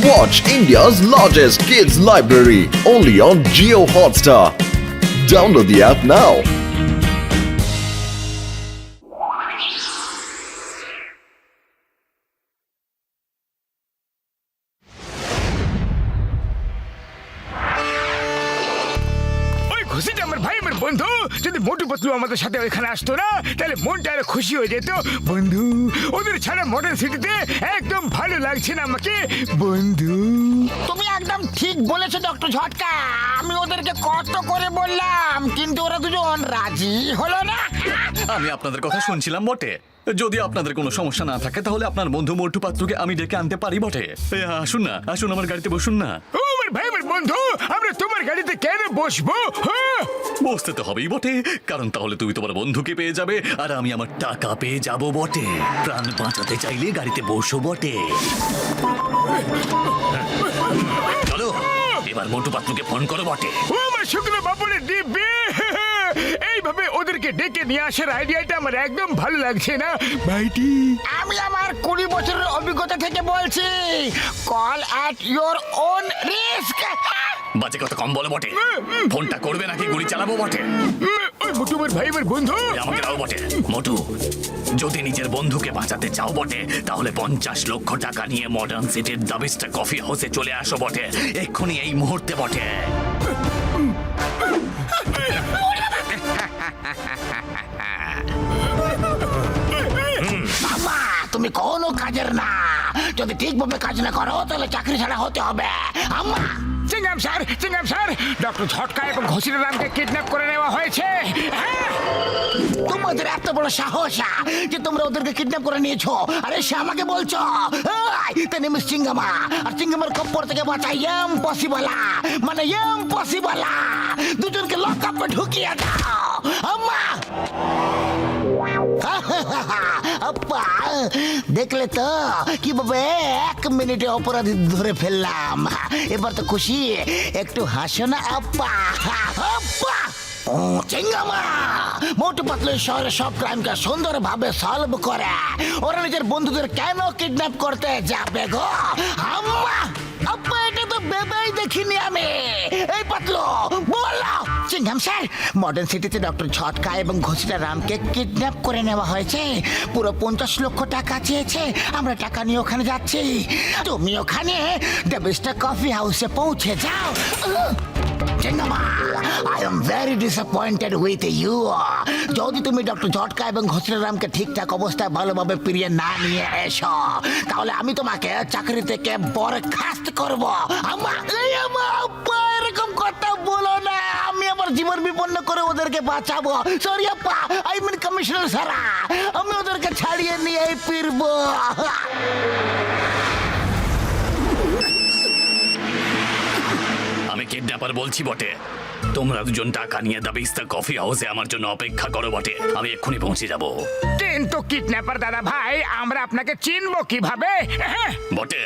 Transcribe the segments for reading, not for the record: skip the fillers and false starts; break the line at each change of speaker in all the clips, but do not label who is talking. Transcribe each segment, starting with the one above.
Watch India's largest kids library only on Jio Hotstar. Download the app now.
খুশিটা আমার ভাই আমার বন্ধু যদি মোটু পাতলু আমাদের সাথে ওইখানে আসতো না তাহলে মনটা আরো খুশি হয়ে যেত বন্ধু ওদের ছাড়া মডার্ন সিটিতে একদম ভালো লাগছে না আমাকে বন্ধু।
তুমি একদম ঠিক বলেছো ডক্টর ঝটকা। আমি ওদেরকে কত করে বললাম কিন্তু ওরা দুজন রাজি হলো না।
আমি আপনাদের কথা শুনছিলাম বটে। যদি আপনাদের কোনো সমস্যা না থাকে তাহলে আপনার বন্ধু মোটু পাত্রকে আমি ডেকে আনতে পারি বটে। আসুন না, আসুন আমার গাড়িতে বসুন না।
ও আমার ভাই আমার বন্ধু আমরা তোমার গাড়িতে কেন বসবো? হ্যাঁ
বসতে তো হবেই বটে, কারণ তাহলে তুমি তোমার বন্ধুকে পেয়ে যাবে আর আমি আমার টাকা পেয়ে যাব বটে। প্রাণ বাঁচাতে চাইলে গাড়িতে বসো বটে। চলো এবার মোটু পাত্রকে ফোন করো বটে।
ও আমার শুকনো বাবুলের দিব্যি এইভাবে ওদেরকে ডেকে নিয়ে আসার আইডিয়াটা আমার একদম ভালো লাগছে না ভাইটি।
আমি আমার 20 বছরের অভিজ্ঞতা থেকে বলছি, call at your own risk.
বাজে কথা কম বলো বটে। ফোনটা করবে নাকি গুলি চালাবো বটে?
ওই মোটু আমার ভাই আমার বন্ধু
আমাকে দাও বটে। মোটু, যদি নিজের বন্ধুকে বাঁচাতে চাও বটে তাহলে 50 লক্ষ টাকা নিয়ে মডার্ন সিটির দ্য বিস্ট কফি হাউসে চলে আসো বটে, এক্ষুনি এই মুহূর্তে বটে।
বাবা তুমি কোনো কাজের না, যদি ঠিকভাবে কাজ না করো তাহলে চাকরি ছাড়া হতে হবে। আম্মা
চিংগাম স্যার ডক্টর ঝটকা এবং ঘসিরামকে কিডন্যাপ করে নেওয়া হয়েছে। হ্যাঁ
তোমাদের এত বড় সাহস যে তোমরা ওদেরকে কিডন্যাপ করে নিয়েছো, আরে সে আমাকে বলছো তার নেম চিঙ্গামা, আর চিঙ্গামার খপ্পর থেকে বাঁচা ইম্পসিবল, মানে ইম্পসিবল। দুজনকে লক আপে ঢুকিয়ে দাও আম্মা। আপ্পা দেখলে তো কিভাবে 1 মিনিটে অপরাধী ধরে ফেললাম। এবার তো খুশি, একটু হাসো না আপ্পা। আপ্পা ও চিঙ্গামা মোটু পাতলু শহরে সব ক্রাইমকে সুন্দরভাবে সলভ করে। ওরা নিজের বন্ধুদের কেন কিডন্যাপ করতে যাবে গো আম্মা? আব্বা এটা তো ভেবেই দেখিনি আমি। এই পাতলু বলো। চিঙ্গাম স্যার, মডার্ন সিটিতে ডক্টর ঝটকা এবং ঘসিরামকে কিডন্যাপ করে নেওয়া হয়েছে। পুরো 50 লক্ষ টাকা চেয়েছে। আমরা টাকা নিয়ে ওখানে যাচ্ছি। তুমি ওখানে দ্য বেস্ট কফি হাউসে পৌঁছে যাও। চিঙ্গামা, I am very disappointed with you. যদি তুমি ডক্টর ঝটকা এবং ঘসিরামকে ঠিকঠাক অবস্থায় ভালোভাবে ফিরিয়ে না নিয়ে এসো তাহলে আমি তোমাকে চাকরি থেকে বরখাস্ত করব। এরকম কথা বলো না, আমি আমার জীবন বিপন্ন করে ওদেরকে বাঁচাবো। সরি আপ্পা, আই মিন কমিশনার সারা, আমি ওদেরকে ছাড়িয়ে নিয়ে ফিরবো।
আমি কিডন্যাপার বলছি বটে। তোমরা দুজন টাকা নিয়ে দ্য বিস্ট কফি হাউসে আমার জন্য অপেক্ষা করো বটে, আমি এক্ষুনি পৌঁছে যাব।
কিন্তু কিডন্যাপার দাদা ভাই আমরা আপনাকে চিনবো কিভাবে?
বটে,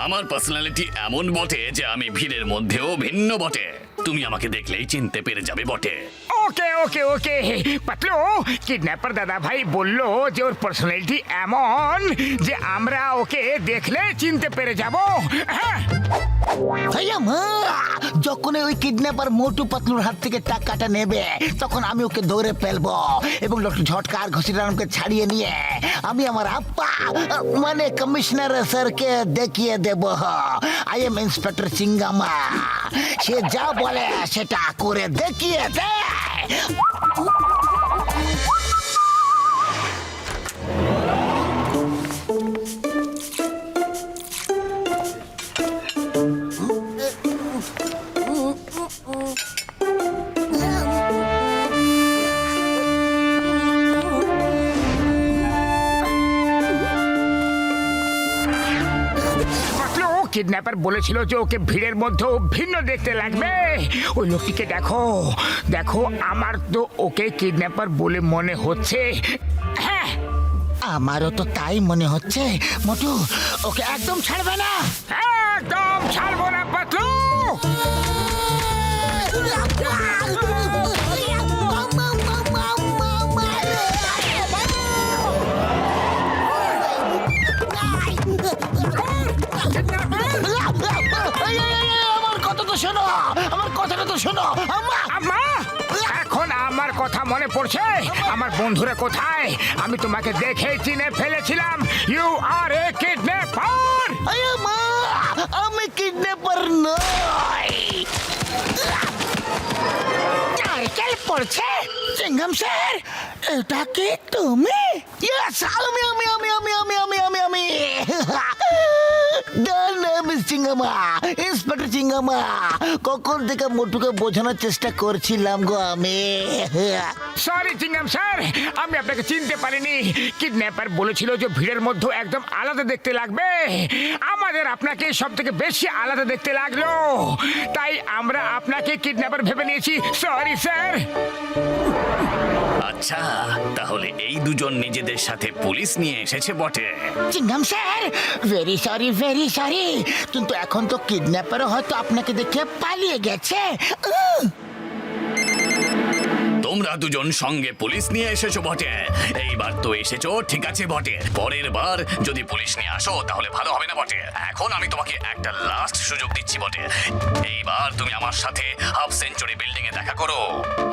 আমার পার্সোনালিটি এমন বটে যে আমি ভিড়ের মধ্যেও ভিন্ন বটে। তুমি আমাকে দেখলেই চিনতে পেরে যাবে বটে।
ওকে ওকে ওকে পাতলু, কিডন্যাপার দাদা ভাই বললো যে ওর পার্সোনালিটি এমন যে আমরা ওকে দেখলে চিনতে পেরে যাব। হ্যাঁ
যখন ওই কিডন্যাপার মোটু পাতলুর হাত থেকে টাকাটা নেবে তখন আমি ওকে ধরে ফেলবো এবং ডক্টর ঝটকা আর ঘসিরামকে ছাড়িয়ে নিয়ে আমি আমার আপ্পা মানে কমিশনার স্যারকে দেখিয়ে দেব আই এম ইন্সপেক্টর চিঙ্গামা। সে যা বলে সেটা করে দেখিয়ে দেয়।
কিডন্যাপার বলেছিল যে ওকে ভিড়ের মধ্যেও ভিন্ন দেখতে লাগবে। ওই লোকটিকে দেখো দেখো, আমার তো ওকে কিডন্যাপার বলে মনে হচ্ছে। হ্যাঁ
আমারও তো তাই মনে হচ্ছে। মোটু ওকে একদম ছাড়বে না।
একদম ছাড়বো না পাতলু। মনে পড়ছে আমার বন্ধুরা কোথায়? আমি তোমাকে দেখে চিনে ফেলেছিলাম। You are a kidnapper.
আরে মা, আমি কিডন্যাপার নই। নারকেল পড়ছে। চিংগাম স্যার, এটা কি তুমি? ইয়েস, আমি। The name is Chingum, inspector Chingum. কখন থেকে মোটুকে বোঝানোর চেষ্টা করছিলাম গো আমি।
সরি চিংগাম স্যার, আমি আপনাকে চিনতে পারিনি। কিডন্যাপার বলেছিল যে ভিড়ের মধ্যে একদম আলাদা দেখতে লাগবে। আমাদের আপনাকে সব থেকে বেশি আলাদা দেখতে লাগলো, তাই আমরা আপনাকে কিডন্যাপার ভেবে নিয়েছি। Sorry sir.
আচ্ছা, তাহলে এই দুজন নিজেদের সাথে পুলিশ নিয়ে এসেছে বটে।
চিঙ্গাম স্যার, ভেরি সরি, কিন্তু এখন তো কিডন্যাপারও হয়তো আপনাকে দেখে পালিয়ে গেছে।
তোমরা দুজন সঙ্গে পুলিশ নিয়ে এসেছো বটে। এইবার তো এসেছো ঠিক আছে বটে, পরের বার যদি পুলিশ নিয়ে আসো তাহলে ভালো হবে না বটে। এখন আমি তোমাকে একটা লাস্ট সুযোগ দিচ্ছি বটে। এইবার তুমি আমার সাথে হাফ সেঞ্চুরি বিল্ডিং এ দেখা করো।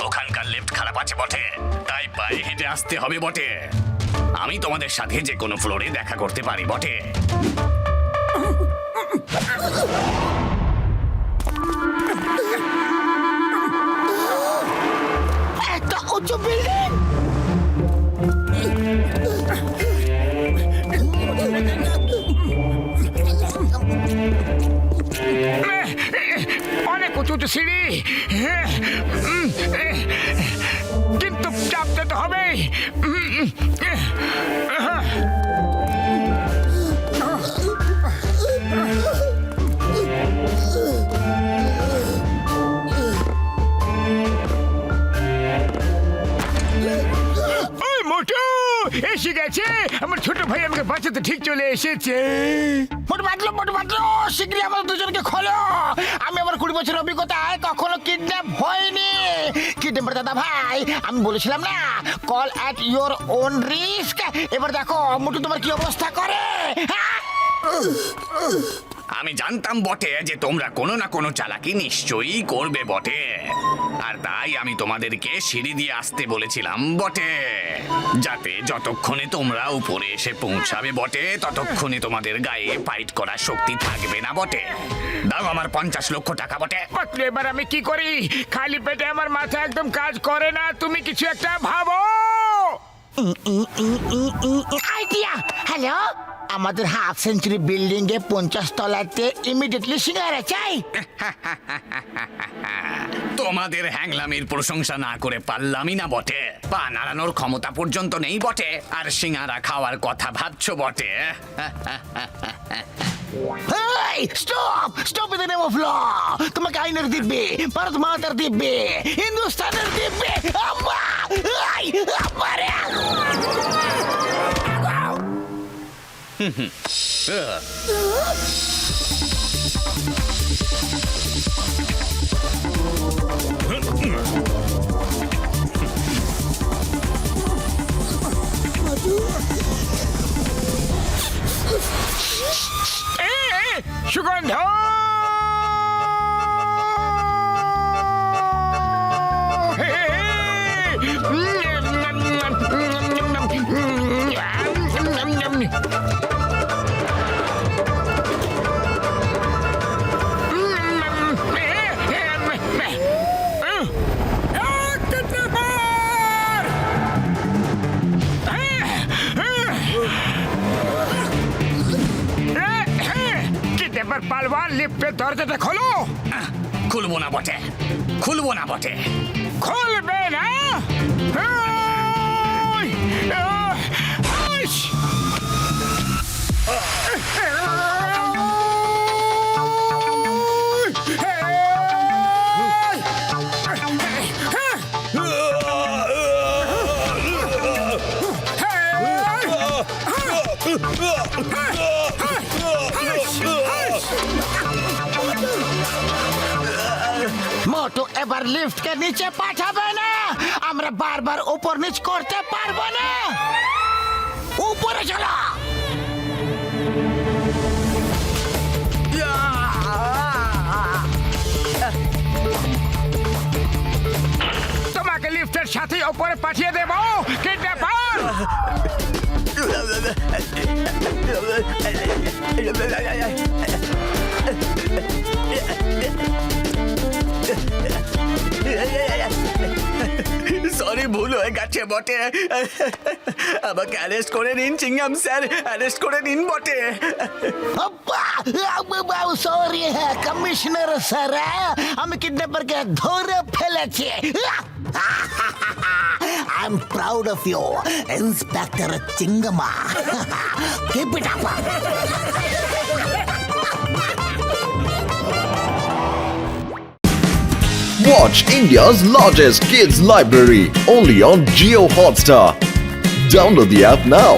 ওখানকার লিফট খারাপ আছে বটে, তাই পায়ে হেঁটে আসতে হবে বটে। আমি তোমাদের সাথে যে কোনো ফ্লোরে দেখা করতে পারি বটে।
একটা উঁচু বিল্ডিং।
অনেক উঁচু উঁচু সিঁড়ি, কিন্তু চাপতে তো হবে। ওই মোটু এসে গেছে। আমার ছোট ভাই আমাকে বাঁচাতে ঠিক চলে এসেছে।
মোটু বাঁধলো, শীঘ্রই আমাদের দুজনকে খোলো। আমি আমার 20 বছর অভিজ্ঞতায় কখনো কিডন্যাপ হয়নি। কিডন্যাপার দাদা ভাই, আমি বলেছিলাম না, call at your own risk. এবার দেখো মোটু তোমার কি অবস্থা করে।
আমি জানতাম বটে যে তোমরা কোনো না কোনো চালাকি নিশ্চয়ই করবে বটে, আর তাই আমি তোমাদেরকে সিঁড়ি দিয়ে আসতে বলেছিলাম বটে, যাতে যতক্ষণে তোমরা উপরে এসে পৌঁছাবে বটে ততক্ষণে তোমাদের গায়ে ফাইট করার শক্তি থাকবে না বটে। দাও আমার 50 লক্ষ টাকা বটে।
পাতলু, এবার আমি কি করি? খালি পেটে আমার মাথা একদম কাজ করে না। তুমি কিছু একটা ভাবো।
আইডিয়া। হ্যালো, আমাদের হাফ সেঞ্চুরি বিল্ডিং এ 50 তলাতে ইমিডিয়েটলি সিঙ্গারা চাই।
তোমাদের হ্যাংলামির প্রশংসা না করে পারলামই না বটে। পা নাড়ানোর ক্ষমতা পর্যন্ত নেই বটে, আর সিঙ্গারা খাওয়ার কথা ভাবছো বটে।
Hey, stop in the name of law. তোমাকে আইনের দিব্যে, ভারত মাতার দিব্যে, হিন্দুস্তানের দিব্যে। আম্মা, আই, আমারে।
সুগন্ধ, পালওয়ান, লিফটের দরজাটা খোলো।
খুলবো না বটে, খুলবো না বটে।
খুলবে না?
মোটু এবার লিফটকে নিচে পাঠাবে না। আমরা বারবার উপর নিচ করতে পারবো না। উপরে চলো।
তোমাকে লিফটের সাথে পরে পাঠিয়ে দেবো কিডন্যাপার।
সরি, ভুল হয়ে গেছে বটে। আমাকে অ্যারেস্ট করে নিন চিংগাম স্যার, অ্যারেস্ট করে নিন বটে।
সরি কমিশনার স্যার, আমি কিডন্যাপারকে ধরে ফেলেছি। I am proud of you inspector Chingum. Keep it up.
Watch India's largest kids library only on Geo Hotstar. Download the app now.